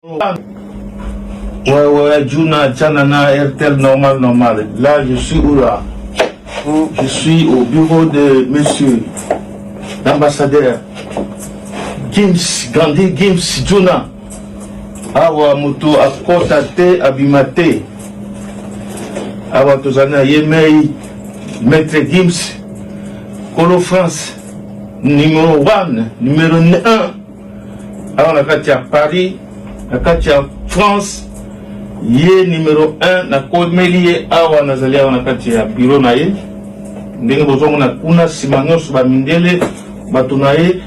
Ouais, Juna, Tchanana, RTL, normal. Là, je suis où là? Je suis au bureau de monsieur l'ambassadeur Gims, Gandhi Gims, Juna. Awa moto akota te abimate. Awa tozana yemei, maître Gims, Colo France, numéro 1, numéro 1. Alors, la carte à Paris, la carte à France, yé numéro 1, na komelie awa nazalia na kati ya bureau na ye. Ndenge bozongo na kuna simanyoso ba mindele batuna ye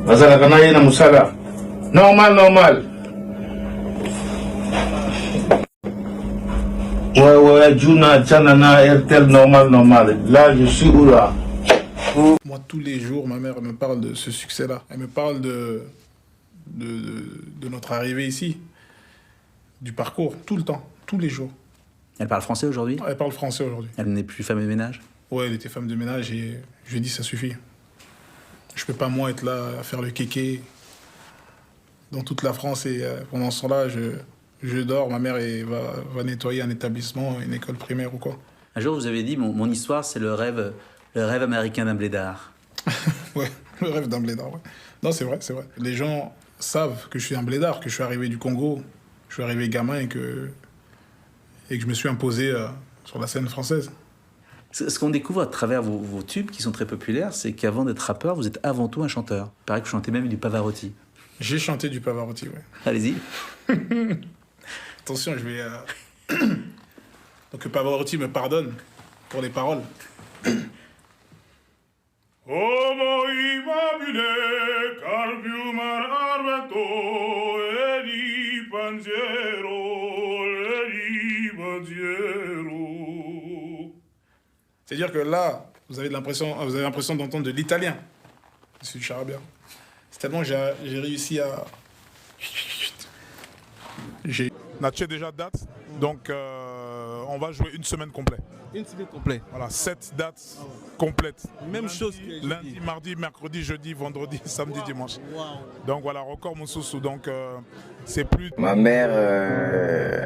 bazalaka na ye na musala. Normal. Ouais, Juna, Tchanana, RTL, normal. Là, je suis où là? Moi, tous les jours, ma mère me parle de ce succès-là. Elle me parle de notre arrivée ici, du parcours, tout le temps, tous les jours. Elle parle français aujourd'hui? Elle parle français aujourd'hui. Elle n'est plus femme de ménage? Ouais, elle était femme de ménage et je lui ai dit ça suffit. Je peux pas, moi, être là à faire le kéké dans toute la France et pendant ce temps-là, je dors, ma mère va nettoyer un établissement, une école primaire ou quoi. Un jour, vous avez dit, mon histoire, c'est le rêve américain d'un blédard. Ouais, le rêve d'un blédard, ouais. Non, c'est vrai. Les gens savent que je suis un blédard, que je suis arrivé du Congo, je suis arrivé gamin et que je me suis imposé sur la scène française. Ce qu'on découvre à travers vos tubes, qui sont très populaires, c'est qu'avant d'être rappeur, vous êtes avant tout un chanteur. Il paraît que vous chantez même du Pavarotti. J'ai chanté du Pavarotti, ouais. Allez-y. Attention, je vais... Donc Pavarotti me pardonne pour les paroles. C'est-à-dire que là, vous avez l'impression d'entendre de l'italien. C'est du charabia. C'est tellement j'ai réussi à... Natchez déjà date, donc on va jouer une semaine complète. Une semaine complète. Voilà, 7 dates complètes. Même chose que lundi, mardi, mercredi, jeudi, vendredi, samedi, dimanche. Wow. Donc voilà, record mon sous-sous. Donc c'est plus... Ma mère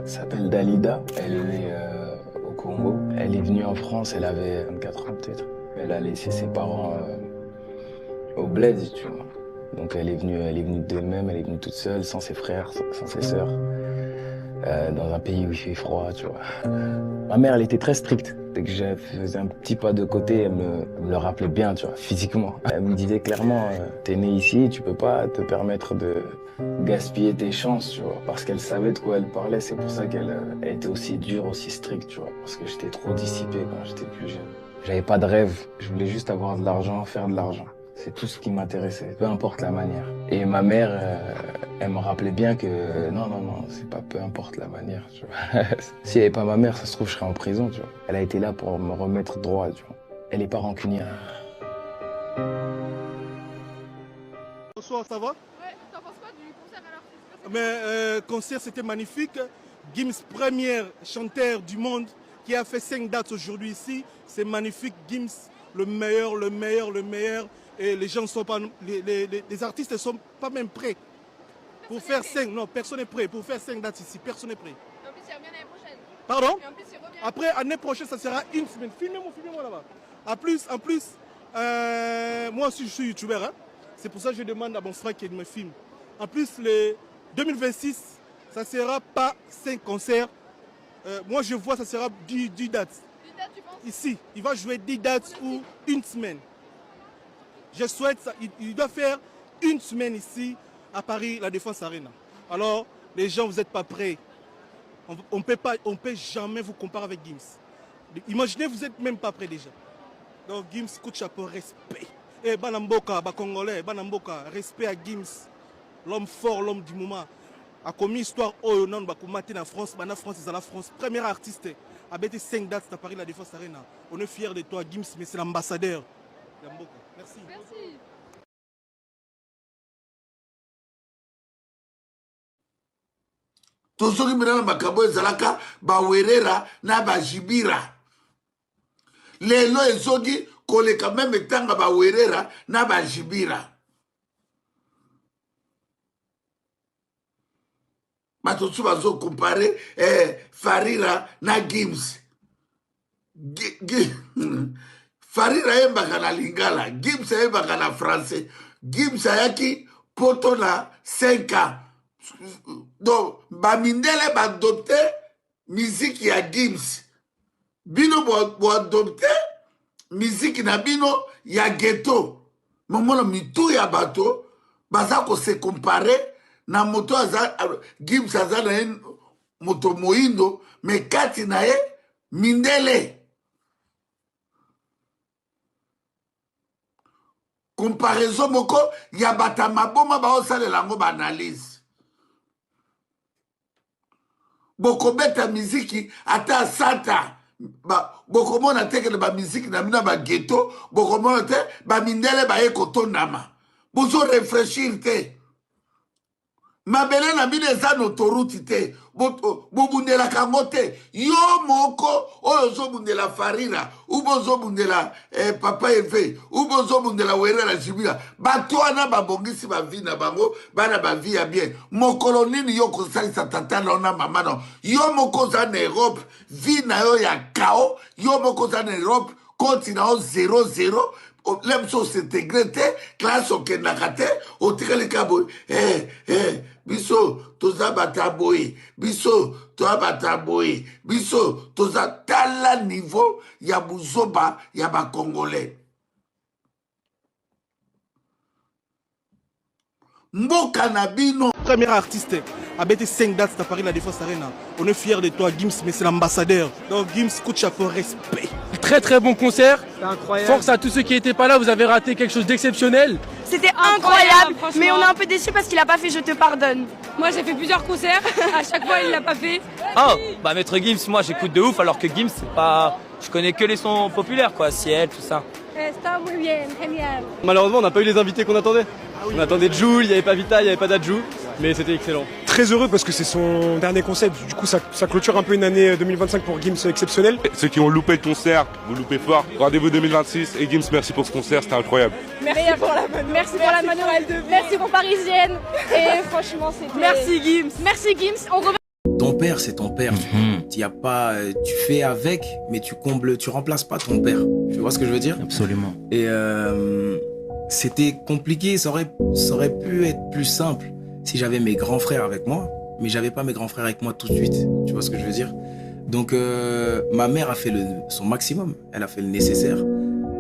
s'appelle Dalida, elle est au Congo. Elle est venue en France, elle avait 24 ans peut-être. Elle a laissé ses parents au bled, tu vois. Donc elle est venue d'elle-même, elle est venue toute seule, sans ses frères, sans ses sœurs. Dans un pays où il fait froid, tu vois. Ma mère, elle était très stricte. Dès que je faisais un petit pas de côté, elle me le rappelait bien, tu vois, physiquement. Elle me disait clairement, t'es né ici, tu peux pas te permettre de gaspiller tes chances, tu vois. Parce qu'elle savait de quoi elle parlait, c'est pour ça qu'elle était aussi dure, aussi stricte, tu vois. Parce que j'étais trop dissipé quand j'étais plus jeune. J'avais pas de rêve, je voulais juste avoir de l'argent, faire de l'argent. C'est tout ce qui m'intéressait, peu importe la manière. Et ma mère, elle me rappelait bien que non, c'est pas peu importe la manière, tu vois. S'il n'y avait pas ma mère, ça se trouve, je serais en prison, tu vois. Elle a été là pour me remettre droit, tu vois. Elle est pas rancunière. Bonsoir, ça va? Ouais, t'en penses quoi du concert alors? Mais concert, c'était magnifique. Gims, premier chanteur du monde qui a fait 5 dates aujourd'hui ici. C'est magnifique, Gims, le meilleur. Et les gens sont pas, les artistes ne sont pas même prêts pour faire 5. Non, personne n'est prêt pour faire 5 dates ici. Personne n'est prêt. Et en plus, il revient l'année prochaine. Pardon? Et en plus, il revient. Après, l'année prochaine, ça sera une semaine. Filmez-moi là-bas. En plus, moi aussi, je suis youtubeur. Hein? C'est pour ça que je demande à mon frère qu'il me filme. En plus, le 2026, ça ne sera pas 5 concerts. Moi, je vois, ça sera 10 dates. 10 dates, tu penses? Ici, il va jouer 10 dates ou une semaine. Je souhaite ça. Il doit faire une semaine ici, à Paris, la Défense Arena. Alors, les gens, vous n'êtes pas prêts. On ne peut jamais vous comparer avec Gims. Imaginez, vous n'êtes même pas prêts déjà. Donc, Gims, coup de chapeau, respect. Et Banamboka, Congolais, Banamboka, respect à Gims. L'homme fort, l'homme du moment. A commis histoire, oh non, Bakoumate en France, la France, c'est la France. Premier artiste, avec 5 dates à Paris, la Défense Arena. On est fiers de toi, Gims, mais c'est l'ambassadeur. Merci. Merci. Tosoki mina na makambo ezalaka bawerera na bajibira lelo ezoki koleka meme etanga bawerera na bajibira bato mosusu bazokompare Farira na Gims. Farira ayembaka na lingala, Gims ayembaka na français. Gims ayaki poto na 5 ans. Donc bamindele badopte miziki ya Gims. Bino boadopte miziki na bino ya ghetto. Momona mitu ya bato baza ko se comparer na moto aza Gims aza na ye moto moindo me kati na ye mindele. Comparaison moko ya bata maboma baosalela yango baanalyse. Bokobeta miziki ata sata bokomona te ke ba miziki na bino ba ghetto, bokomona te ba mindele ba ekotondama. Bozo réfléchir te. Mabele na bino eza notoroute te. Bobundela kango te. Yo moko oyo zobundela Farira, ou bozobundela Papa Eve, ou bozobundela Werera Jibira. Bato wana babongisi ba vie na bango, bana ba vie ya bien. Mokolo nini yo kosalisa tata na ona mama na. Yo moko za na Europe, vie na yo ya kao. Yo moko za na Europe, konti na yo 0-0. Lem so s'intégrer te, classe okendaka te, otikali kabo. Biso toza bataboy, biso toza bataboy, biso toza tala niveau ya buzoba ya ba congolais. Mboka na bino. Premier artiste a bêté 5 dates à Paris la Défense Arena. On est fiers de toi Gims, mais c'est l'ambassadeur. Donc Gims, coup de chapeau, respect. Très très bon concert. C'était incroyable. Force à tous ceux qui n'étaient pas là, vous avez raté quelque chose d'exceptionnel. C'était incroyable, mais on est un peu déçus parce qu'il a pas fait Je te pardonne. Moi j'ai fait plusieurs concerts, à chaque fois il l'a pas fait. Oh, bah Maître Gims, moi j'écoute de ouf alors que Gims c'est pas... Je connais que les sons populaires quoi, Ciel, tout ça. Está muy bien, genial. Malheureusement on n'a pas eu les invités qu'on attendait. On attendait Jules, il n'y avait pas Vita, il n'y avait pas d'Adjou, mais c'était excellent. Très heureux parce que c'est son dernier concert, du coup ça clôture un peu une année 2025 pour Gims exceptionnelle. Ceux qui ont loupé le concert, vous loupez fort. Rendez-vous 2026 et Gims, merci pour ce concert, c'était incroyable. Merci pour la mano. Merci pour la mano. Merci pour Parisienne. Et franchement c'était... Merci Gims. Merci Gims. On revient. Ton père, c'est ton père. Tu y a pas, tu fais avec, mais tu combles, tu remplaces pas ton père. Tu vois ce que je veux dire? Absolument. Et c'était compliqué. Ça aurait pu être plus simple si j'avais mes grands frères avec moi, mais j'avais pas mes grands frères avec moi tout de suite. Tu vois ce que je veux dire? Donc ma mère a fait son maximum. Elle a fait le nécessaire.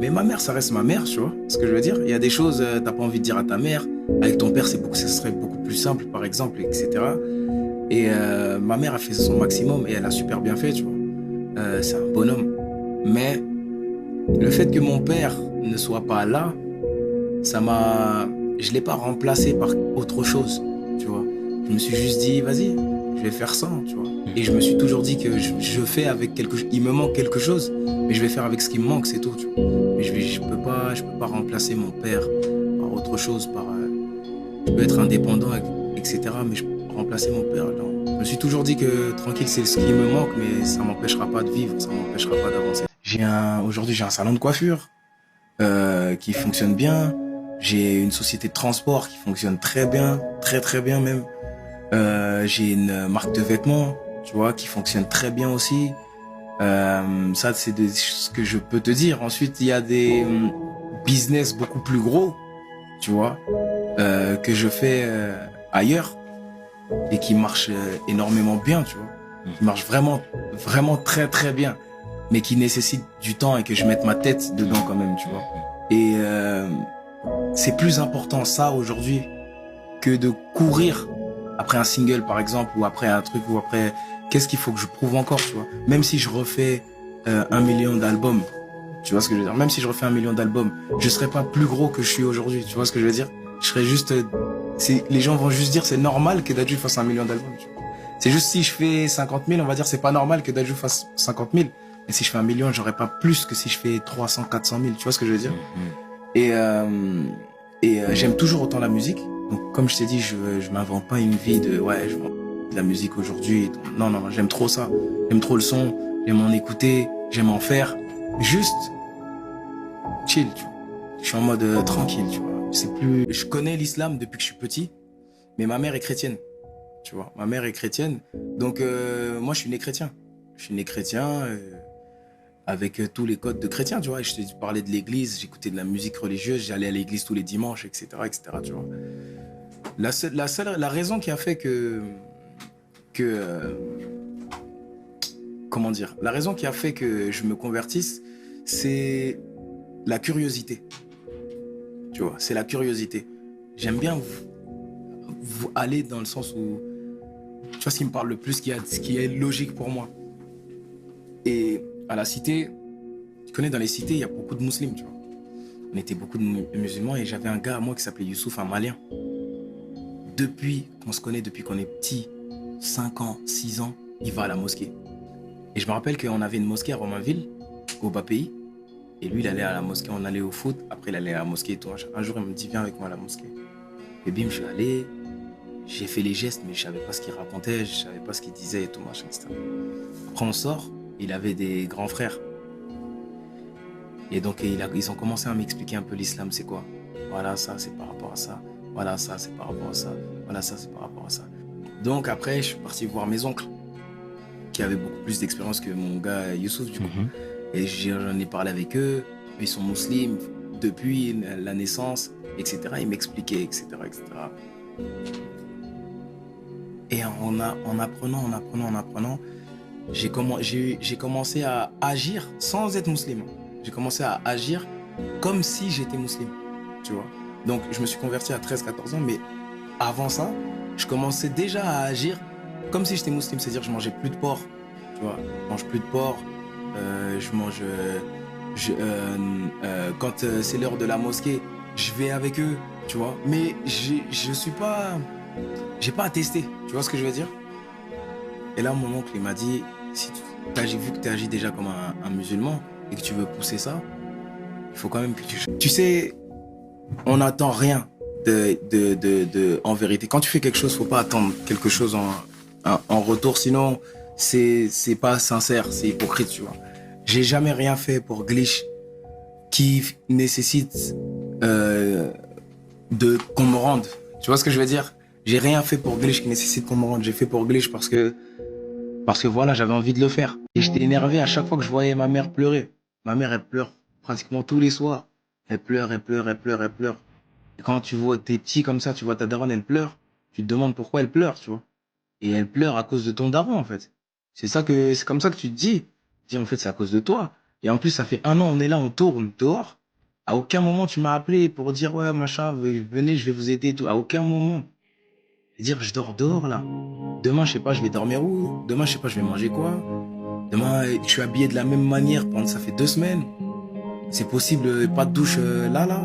Mais ma mère, ça reste ma mère, tu vois ce que je veux dire? Il y a des choses, t'as pas envie de dire à ta mère. Avec ton père, ce serait beaucoup plus simple, par exemple, etc. Et ma mère a fait son maximum et elle a super bien fait, tu vois. C'est un bonhomme. Mais le fait que mon père ne soit pas là, je l'ai pas remplacé par autre chose, tu vois. Je me suis juste dit, vas-y, je vais faire ça, tu vois. Et je me suis toujours dit que je fais avec quelque chose. Il me manque quelque chose, mais je vais faire avec ce qui me manque, c'est tout, tu vois. Mais je peux pas remplacer mon père par autre chose, je peux être indépendant, etc. Mais je peux remplacer mon père. Non. Je me suis toujours dit que tranquille, c'est ce qui me manque, mais ça m'empêchera pas de vivre, ça m'empêchera pas d'avancer. Aujourd'hui, j'ai un salon de coiffure qui fonctionne bien. J'ai une société de transport qui fonctionne très bien, très bien même. J'ai une marque de vêtements, tu vois, qui fonctionne très bien aussi. Ça, c'est ce que je peux te dire. Ensuite, il y a des business beaucoup plus gros, tu vois, que je fais ailleurs et qui marchent énormément bien, tu vois. Qui marchent vraiment très bien, mais qui nécessitent du temps et que je mette ma tête dedans quand même, tu vois. Et c'est plus important ça aujourd'hui que de courir après un single par exemple, ou après un truc, ou après qu'est-ce qu'il faut que je prouve encore, tu vois. Même si je refais 1 million d'albums, tu vois ce que je veux dire. Même si je refais 1 million d'albums, je serai pas plus gros que je suis aujourd'hui, tu vois ce que je veux dire. Je serais juste, les gens vont juste dire c'est normal que Dadju fasse 1 million d'albums. C'est juste si je fais 50 000, on va dire c'est pas normal que Dadju fasse 50 000. Mais si je fais 1 million, j'aurais pas plus que si je fais 300, 400 000, tu vois ce que je veux dire. Et j'aime toujours autant la musique. Donc comme je t'ai dit, je m'invente pas une vie de ouais, je vends de la musique aujourd'hui. Non, j'aime trop ça. J'aime trop le son, j'aime en écouter, j'aime en faire. Juste chill, tu vois. Je suis en mode tranquille, tu vois. Je connais l'islam depuis que je suis petit, mais ma mère est chrétienne. tu vois. Ma mère est chrétienne, donc moi je suis né chrétien. Je suis né chrétien avec tous les codes de chrétien, tu vois. Et je te parlais de l'église, j'écoutais de la musique religieuse, j'allais à l'église tous les dimanches, etc., tu vois. La raison qui a fait comment dire, la raison qui a fait que je me convertisse, c'est la curiosité. Tu vois, c'est la curiosité. J'aime bien vous aller dans le sens où, tu vois, ce qui me parle le plus, ce qui est logique pour moi. Et à la cité, tu connais, dans les cités, il y a beaucoup de musulmans, tu vois. On était beaucoup de musulmans et j'avais un gars à moi qui s'appelait Youssouf, un Malien. Depuis qu'on se connaît, depuis qu'on est petit, 5 ans, 6 ans, il va à la mosquée. Et je me rappelle qu'on avait une mosquée à Romainville, au bas pays. Et lui, il allait à la mosquée, on allait au foot. Après, il allait à la mosquée et tout. Un jour, il me dit, viens avec moi à la mosquée. Et bim, je suis allé. J'ai fait les gestes, mais je savais pas ce qu'il racontait, je savais pas ce qu'il disait et tout, machin, etc. Après, on sort. Il avait des grands frères. Et donc, ils ont commencé à m'expliquer un peu l'islam, c'est quoi. Voilà, ça, c'est par rapport à ça. Voilà, ça, c'est par rapport à ça. Voilà, ça, c'est par rapport à ça. Donc, après, je suis parti voir mes oncles, qui avaient beaucoup plus d'expérience que mon gars Youssouf, du coup. Et j'en ai parlé avec eux. Ils sont musulmans depuis la naissance, etc. Ils m'expliquaient, etc., etc. Et en apprenant, j'ai commencé à agir sans être musulman. J'ai commencé à agir comme si j'étais musulman, tu vois. Donc, je me suis converti à 13-14 ans, mais avant ça, je commençais déjà à agir comme si j'étais musulman. C'est-à-dire, je mangeais plus de porc, tu vois. Je mange plus de porc. Quand c'est l'heure de la mosquée, je vais avec eux, tu vois. Mais j'ai pas attesté, tu vois ce que je veux dire. Et là, mon oncle, il m'a dit, si j'ai vu que tu agis déjà comme un musulman et que tu veux pousser ça, il faut quand même que tu sais, on n'attend rien en vérité. Quand tu fais quelque chose, faut pas attendre quelque chose en retour, sinon c'est pas sincère, c'est hypocrite, tu vois. J'ai jamais rien fait pour Glitch qui nécessite qu'on me rende. Tu vois ce que je veux dire? J'ai rien fait pour Glitch qui nécessite qu'on me rende. J'ai fait pour Glitch parce que voilà, j'avais envie de le faire. Et j'étais énervé à chaque fois que je voyais ma mère pleurer. Ma mère, elle pleure pratiquement tous les soirs. Elle pleure. Et quand tu vois t'es petit comme ça, tu vois ta daronne, elle pleure. Tu te demandes pourquoi elle pleure, tu vois. Et elle pleure à cause de ton daron, en fait. C'est comme ça que tu te dis. Tu dis, en fait, c'est à cause de toi. Et en plus, ça fait 1 an, on est là, on tourne dehors. À aucun moment, tu m'as appelé pour dire, ouais, machin, venez, je vais vous aider et tout. À aucun moment. Et dire, je dors dehors, là. Demain, je sais pas, je vais dormir où? Demain, je sais pas, je vais manger quoi? Demain, je suis habillé de la même manière pendant ça fait 2 semaines. C'est possible, pas de douche là.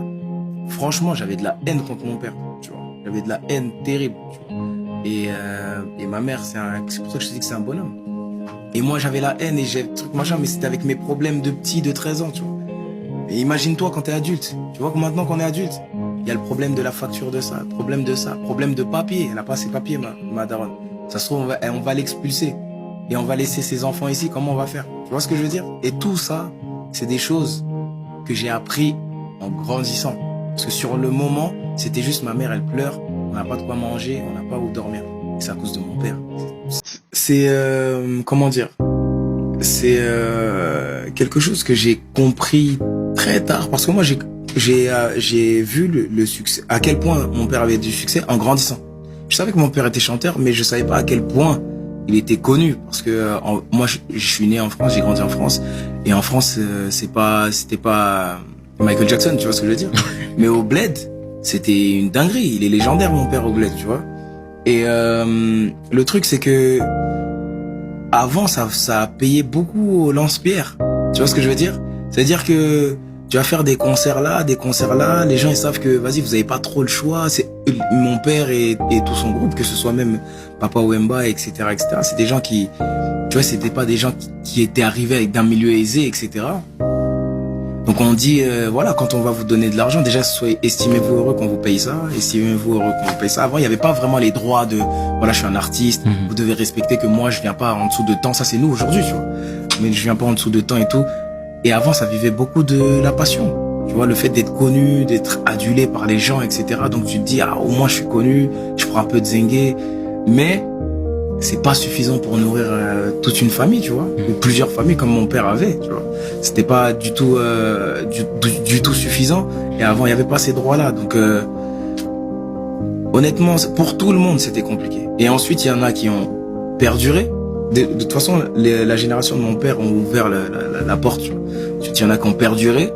Franchement, j'avais de la haine contre mon père, tu vois. J'avais de la haine terrible, tu vois. Et ma mère, c'est pour ça que je te dis que c'est un bonhomme. Et moi, j'avais la haine et j'ai truc machin, mais c'était avec mes problèmes de petit de 13 ans, tu vois. Et imagine-toi quand t'es adulte. Tu vois que maintenant qu'on est adulte, il y a le problème de la facture de ça, problème de ça, problème de papier. Elle n'a pas ses papiers, ma daronne. Ça se trouve, on va l'expulser. Et on va laisser ses enfants ici, comment on va faire? Tu vois ce que je veux dire? Et tout ça, c'est des choses que j'ai appris en grandissant. Parce que sur le moment, c'était juste ma mère, elle pleure, on n'a pas de quoi manger, on n'a pas où dormir. Et c'est à cause de mon père. C'est, comment dire? C'est quelque chose que j'ai compris très tard. Parce que moi, j'ai vu le succès, à quel point mon père avait du succès en grandissant. Je savais que mon père était chanteur, mais je savais pas à quel point il était connu. Parce que moi, je suis né en France, j'ai grandi en France. Et en France, c'était pas Michael Jackson, tu vois ce que je veux dire. Mais au Bled, c'était une dinguerie. Il est légendaire, mon père, au Bled, tu vois. Et le truc, c'est que avant, ça payait beaucoup au lance-pierre. Tu vois ce que je veux dire? C'est-à-dire que tu vas faire des concerts là, les gens ils savent que vas-y, vous avez pas trop le choix. C'est mon père et tout son groupe, que ce soit même Papa Wemba, etc., etc. C'est des gens qui, tu vois, c'était pas des gens qui étaient arrivés d'un milieu aisé, etc. Donc on dit, voilà, quand on va vous donner de l'argent, déjà, estimez-vous heureux qu'on vous paye ça, estimez-vous heureux qu'on vous paye ça. Avant, il n'y avait pas vraiment les droits de, voilà, je suis un artiste, vous devez respecter que moi, je viens pas en dessous de temps. Ça, c'est nous aujourd'hui, tu vois. Mais je viens pas en dessous de temps et tout. Et avant, ça vivait beaucoup de la passion. Tu vois, le fait d'être connu, d'être adulé par les gens, etc. Donc tu te dis, ah, au moins je suis connu, je prends un peu de zengue. Mais c'est pas suffisant pour nourrir toute une famille, tu vois, ou plusieurs familles comme mon père avait, tu vois. C'était pas du tout du tout suffisant. Et avant, il y avait pas ces droits-là. Donc honnêtement, pour tout le monde, c'était compliqué. Et ensuite, il y en a qui ont perduré. De toute façon, la génération de mon père ont ouvert la porte. Tu vois. Ensuite, il y en a qui ont perduré.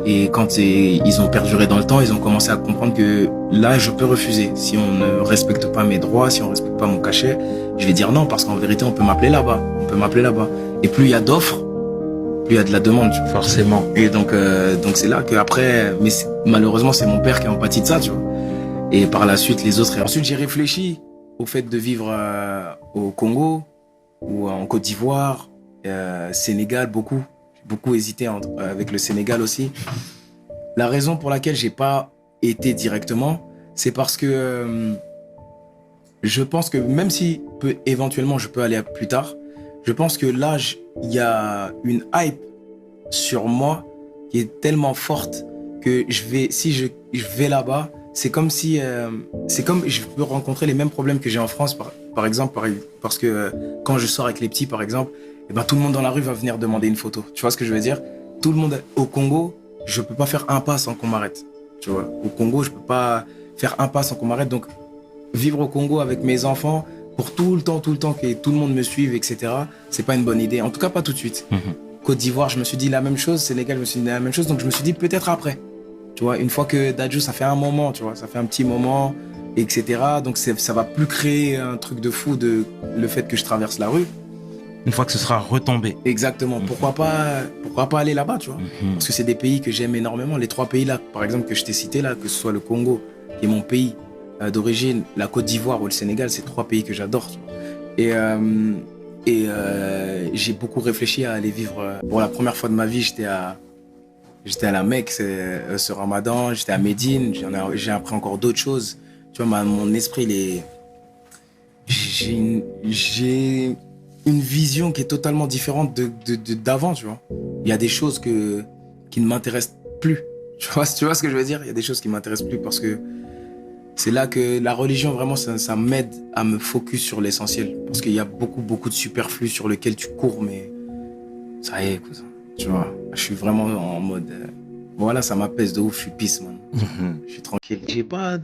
Et quand ils ont perduré dans le temps, ils ont commencé à comprendre que là, je peux refuser. Si on ne respecte pas mes droits, si on ne respecte pas mon cachet, je vais dire non, parce qu'en vérité, on peut m'appeler là-bas. On peut m'appeler là-bas. Et plus il y a d'offres, plus il y a de la demande. Tu vois. Forcément. Et donc c'est là qu'après, mais malheureusement, c'est mon père qui a empathie de ça, tu vois. Et par la suite, les autres. Et ensuite, j'ai réfléchi au fait de vivre au Congo ou en Côte d'Ivoire, Sénégal, beaucoup. Beaucoup hésité avec le Sénégal aussi. La raison pour laquelle j'ai pas été directement, c'est parce que je pense que même si éventuellement je peux aller plus tard, je pense que là il y a une hype sur moi qui est tellement forte que si je vais là-bas, c'est comme si c'est comme je peux rencontrer les mêmes problèmes que j'ai en France par exemple parce que quand je sors avec les petits par exemple, et ben tout le monde dans la rue va venir demander une photo. Tu vois ce que je veux dire? Tout le monde au Congo, je peux pas faire un pas sans qu'on m'arrête. Tu vois? Au Congo, je peux pas faire un pas sans qu'on m'arrête. Donc, vivre au Congo avec mes enfants, pour tout le temps que tout le monde me suive, etc., c'est pas une bonne idée. En tout cas, pas tout de suite. Côte d'Ivoire, je me suis dit la même chose. Sénégal, je me suis dit la même chose. Donc, je me suis dit peut-être après. Tu vois? Une fois que Dadju, ça fait un moment, tu vois? Ça fait un petit moment, etc. Donc, ça va plus créer un truc de fou le fait que je traverse la rue. Une fois que ce sera retombé. Exactement. Pourquoi pas aller là-bas, tu vois? Parce que c'est des pays que j'aime énormément. Les 3 pays là, par exemple, que je t'ai cités là, que ce soit le Congo, qui est mon pays d'origine, la Côte d'Ivoire ou le Sénégal, c'est 3 pays que j'adore. Et j'ai beaucoup réfléchi à aller vivre. Pour la première fois de ma vie, j'étais à la Mecque ce Ramadan, j'étais à Médine, j'ai appris encore d'autres choses. Tu vois, mon esprit, j'ai une vision qui est totalement différente d'avant, tu vois. Il y a des choses qui ne m'intéressent plus. Tu vois ce que je veux dire? Il y a des choses qui ne m'intéressent plus parce que c'est là que la religion, vraiment, ça m'aide à me focus sur l'essentiel. Parce qu'il y a beaucoup de superflu sur lequel tu cours, mais ça y est, cousin. Tu vois, je suis vraiment en mode... voilà, ça m'apaise de ouf, je suis peace, man. Je suis tranquille. J'ai pas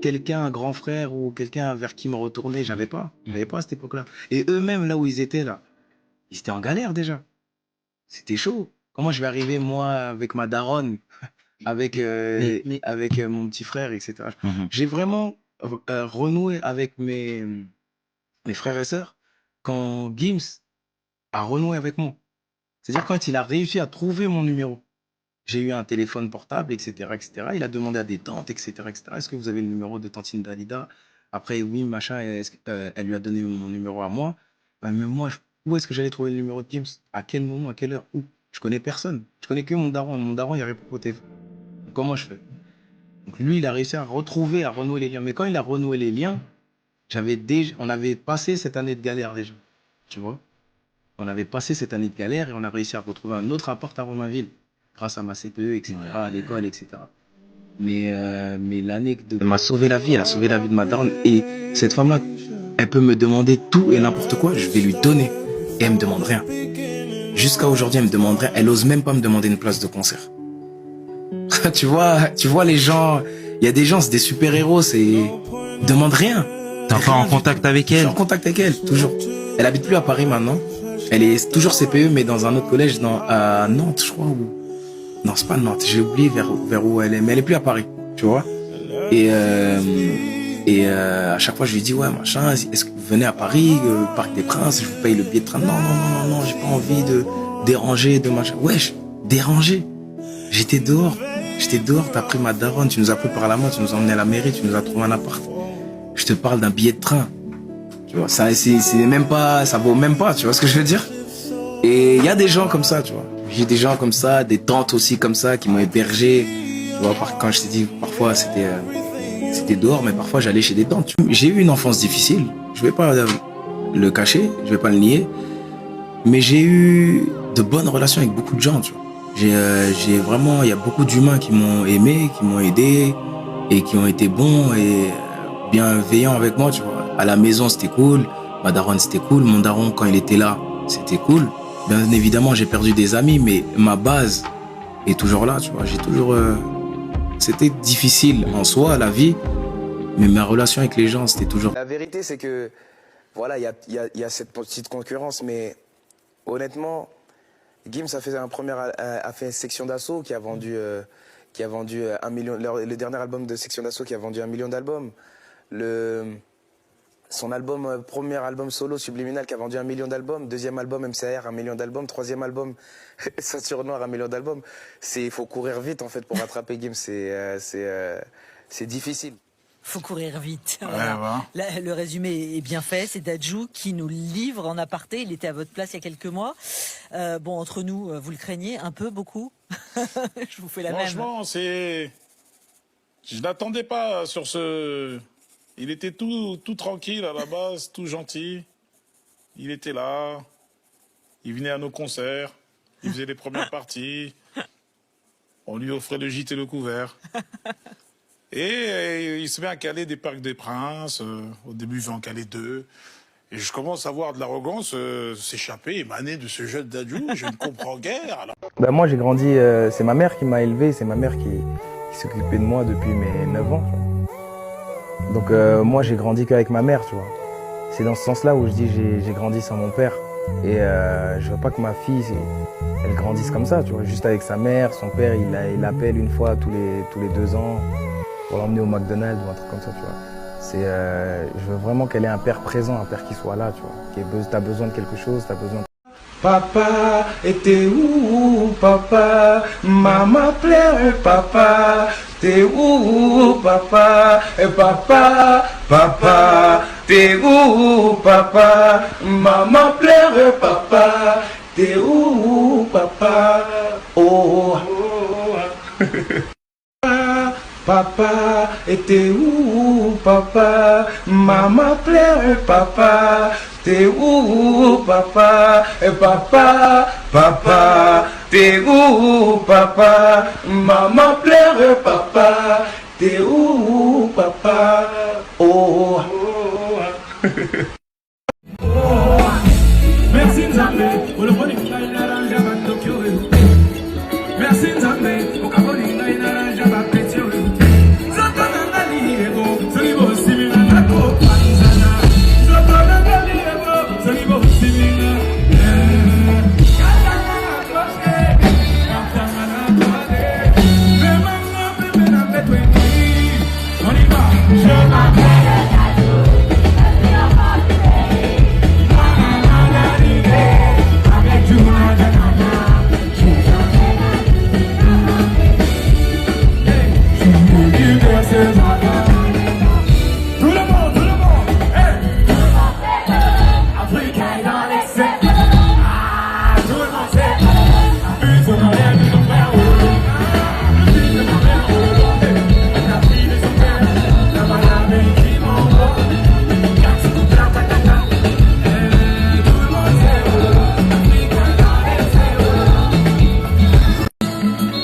quelqu'un, un grand frère ou quelqu'un vers qui me retourner, j'avais pas à cette époque-là. Et eux-mêmes, là où ils étaient, ils étaient en galère déjà. C'était chaud. Comment je vais arriver, moi, avec ma daronne, avec mon petit frère, etc. J'ai vraiment renoué avec mes frères et sœurs quand Gims a renoué avec moi. C'est-à-dire quand il a réussi à trouver mon numéro. J'ai eu un téléphone portable, etc., etc. Il a demandé à des tantes, etc., etc. Est-ce que vous avez le numéro de tantine Dalida? Après, oui, machin, elle lui a donné mon numéro à moi. Ben, mais moi, où est-ce que j'allais trouver le numéro de Gims? À quel moment? À quelle heure? Où? Je connais personne. Je connais que mon daron. Mon daron, il répond au téléphone. Comment je fais? Donc lui, il a réussi à renouer les liens. Mais quand il a renoué les liens, on avait passé cette année de galère déjà. Tu vois? On avait passé cette année de galère et on a réussi à retrouver un autre appart à Romainville. Grâce à ma CPE, etc., à l'école, etc. Mais l'année m'a sauvé la vie, elle a sauvé la vie de ma daronne. Et cette femme-là, elle peut me demander tout et n'importe quoi, je vais lui donner. Et elle me demande rien. Jusqu'à aujourd'hui, elle me demande rien. Elle ose même pas me demander une place de concert. tu vois les gens, il y a des gens, c'est des super-héros, ils demandent rien. T'es encore en contact avec elle? Je suis en contact avec elle, toujours. Elle habite plus à Paris maintenant. Elle est toujours CPE, mais dans un autre collège, à Nantes, je crois, non, c'est pas Nantes, j'ai oublié vers où elle est, mais elle est plus à Paris, tu vois. Et à chaque fois, je lui dis, ouais, machin, est-ce que vous venez à Paris, Parc des Princes, je vous paye le billet de train? Non, j'ai pas envie de déranger, de machin. Wesh, déranger. J'étais dehors, t'as pris ma daronne, tu nous as pris par la main, tu nous as emmené à la mairie, tu nous as trouvé un appart. Je te parle d'un billet de train. Tu vois, ça vaut même pas, tu vois ce que je veux dire? Et il y a des gens comme ça, tu vois. J'ai des gens comme ça, des tantes aussi comme ça qui m'ont hébergé. Tu vois, quand je t'ai dit, parfois c'était dehors, mais parfois j'allais chez des tantes. J'ai eu une enfance difficile, je vais pas le cacher, je vais pas le nier, mais j'ai eu de bonnes relations avec beaucoup de gens, tu vois. J'ai vraiment, il y a beaucoup d'humains qui m'ont aimé, qui m'ont aidé et qui ont été bons et bienveillants avec moi, tu vois. À la maison, c'était cool. Ma daronne, c'était cool. Mon daron, quand il était là, c'était cool. Bien évidemment, j'ai perdu des amis, mais ma base est toujours là, tu vois. J'ai toujours... C'était difficile en soi, la vie, mais ma relation avec les gens, c'était toujours... La vérité, c'est que, voilà, il y a cette petite concurrence, mais honnêtement, Gims a fait Section d'Assaut qui a vendu 1 million. Le dernier album de Section d'Assaut qui a vendu 1 million d'albums. Son premier album solo, Subliminal, qui a vendu 1 million d'albums. Deuxième album, MCR, 1 million d'albums. Troisième album, Ceinture Noire, 1 million d'albums. Il faut courir vite, en fait, pour rattraper Gims. C'est difficile. Faut courir vite. Ouais, voilà. Là, le résumé est bien fait. C'est Dadju qui nous livre en aparté. Il était à votre place il y a quelques mois. Bon, entre nous, vous le craignez un peu, beaucoup. Je vous fais la même. Franchement, je l'attendais pas sur ce... Il était tout tranquille à la base, tout gentil. Il était là. Il venait à nos concerts. Il faisait les premières parties. On lui offrait le gîte et le couvert. Et il se met à caler des Parcs des Princes. Au début, il veut en caler 2. Et je commence à voir de l'arrogance s'échapper, émaner de ce jeune Dadju. Je ne comprends guère. Alors... Ben moi, j'ai grandi... c'est ma mère qui m'a élevé. C'est ma mère qui s'occupait de moi depuis mes 9 ans. Tu vois. Donc moi, j'ai grandi qu'avec ma mère, tu vois. C'est dans ce sens-là où je dis j'ai grandi sans mon père. Et je veux pas que ma fille, elle grandisse comme ça, tu vois. Juste avec sa mère, son père, il l'appelle une fois tous les 2 ans pour l'emmener au McDonald's ou un truc comme ça, tu vois. Je veux vraiment qu'elle ait un père présent, un père qui soit là, tu vois. T'as besoin de quelque chose, t'as besoin de... Papa, était où, papa? Maman pleure, papa. T'es où, papa? Papa, papa. T'es où, papa? Maman pleure, papa. T'es où, papa? Oh. Papa, était où, papa? Maman pleure, papa. T'es où, papa? Papa, papa. T'es où, papa? Maman pleure, papa. T'es où, papa? Oh. Merci Nzambe, pour le bon équilibre, il arrange à Tokyo. Merci Nzambe, pour le bon équilibre, il arrange à Pétio.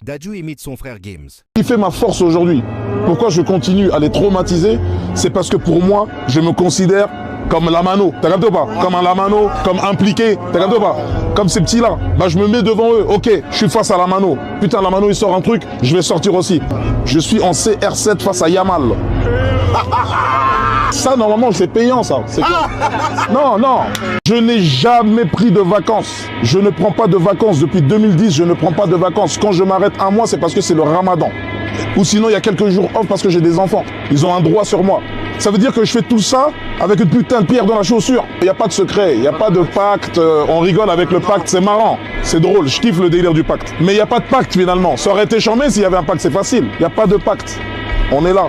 Dadju imite son frère Gims. Ce qui fait ma force aujourd'hui, pourquoi je continue à les traumatiser, c'est parce que pour moi, je me considère comme Lamano, t'as capté ou pas? Comme un Lamano, comme impliqué, t'as capté ou pas? Comme ces petits-là, bah je me mets devant eux, ok, je suis face à Lamano. Putain, Lamano il sort un truc, je vais sortir aussi. Je suis en CR7 face à Yamal. Ça, normalement, c'est payant, ça. Non, non. Je n'ai jamais pris de vacances. Je ne prends pas de vacances. Depuis 2010, je ne prends pas de vacances. Quand je m'arrête un mois, c'est parce que c'est le ramadan. Ou sinon, il y a quelques jours off parce que j'ai des enfants. Ils ont un droit sur moi. Ça veut dire que je fais tout ça avec une putain de pierre dans la chaussure. Il n'y a pas de secret, il n'y a pas de pacte. On rigole avec le pacte, c'est marrant. C'est drôle, je kiffe le délire du pacte. Mais il n'y a pas de pacte, finalement. Ça aurait été chambé s'il y avait un pacte, c'est facile. Il n'y a pas de pacte. On est là.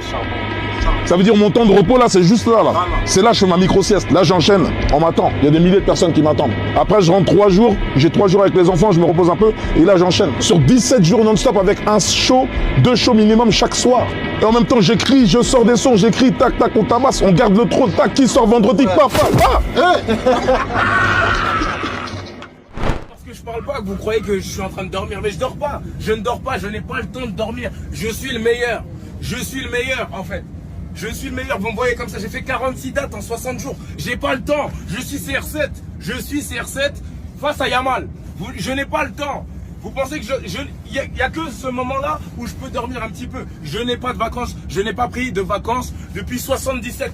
Ça veut dire mon temps de repos là, c'est juste là. C'est là je fais ma micro-sieste. Là j'enchaîne, on m'attend. Il y a des milliers de personnes qui m'attendent. Après je rentre 3 jours, j'ai 3 jours avec les enfants, je me repose un peu. Et là j'enchaîne. Sur 17 jours non-stop avec un show, 2 shows minimum chaque soir. Et en même temps j'écris, je sors des sons, j'écris, tac, tac, on tabasse, on garde le trône, tac, qui sort vendredi, paf, paf, paf. Parce que je parle pas, que vous croyez que je suis en train de dormir. Mais je dors pas, je ne dors pas, je n'ai pas le temps de dormir. Je suis le meilleur. Je suis le meilleur en fait. Je suis le meilleur, vous me voyez comme ça, j'ai fait 46 dates en 60 jours. J'ai pas le temps, je suis CR7. Je suis CR7 face à Yamal. Je n'ai pas le temps. Vous pensez que il y a que ce moment-là où je peux dormir un petit peu. Je n'ai pas de vacances, je n'ai pas pris de vacances depuis 77.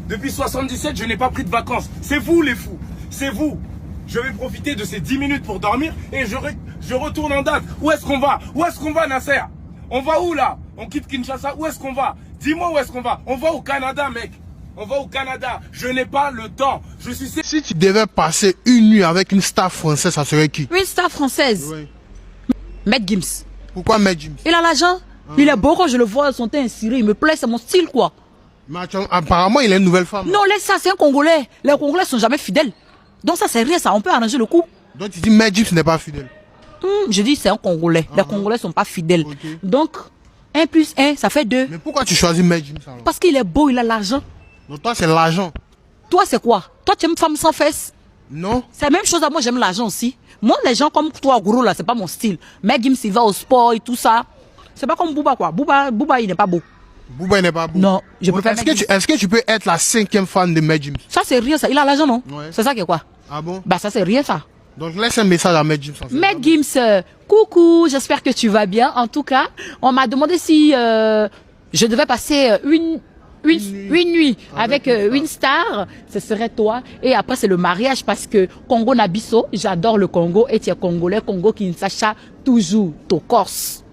Depuis 77, je n'ai pas pris de vacances. C'est vous les fous, c'est vous. Je vais profiter de ces 10 minutes pour dormir et je retourne en date. Où est-ce qu'on va? Où est-ce qu'on va, Nasser? On va où là? On quitte Kinshasa, où est-ce qu'on va? Dis-moi où est-ce qu'on va? On va au Canada, mec. On va au Canada. Je n'ai pas le temps. Je suis... Si tu devais passer une nuit avec une star française, ça serait qui? Une star française? Oui. Matt Gims. Pourquoi Matt Gims? Il a l'argent. Il est beau quand je le vois, son teint insiré. Il me plaît, c'est mon style, quoi. Mais apparemment, il a une nouvelle femme. Non, laisse ça, c'est un Congolais. Les Congolais sont jamais fidèles. Donc ça, c'est rien, ça. On peut arranger le coup. Donc tu dis Matt Gims n'est pas fidèle? Je dis c'est un Congolais. Les Congolais sont pas fidèles. Donc, 1 + 1, ça fait 2. Mais pourquoi tu choisis Matt Gims alors? Parce qu'il est beau, il a l'argent. Donc toi, c'est l'argent. Toi, c'est quoi? Toi, tu aimes femme sans fesses? Non. C'est la même chose à moi, j'aime l'argent aussi. Moi, les gens comme toi, gros, là, c'est pas mon style. Matt Gims, il va au sport et tout ça. C'est pas comme Booba, quoi. Booba, il n'est pas beau. Booba, il n'est pas beau. Non, je préfère. Est-ce que tu peux être la 5e fan de Matt Gims? Ça, c'est rien, ça. Il a l'argent, non? Ouais. C'est ça qui est quoi? Ah bon? Bah, ça, c'est rien, ça. Donc laisse un message à Matt Gims. Matt Gims, coucou, j'espère que tu vas bien. En tout cas, on m'a demandé si je devais passer une nuit avec une star, ce serait toi. Et après, c'est le mariage parce que Congo Nabiso, j'adore le Congo. Et tu es congolais, Congo Kinshasa, toujours, to Corse.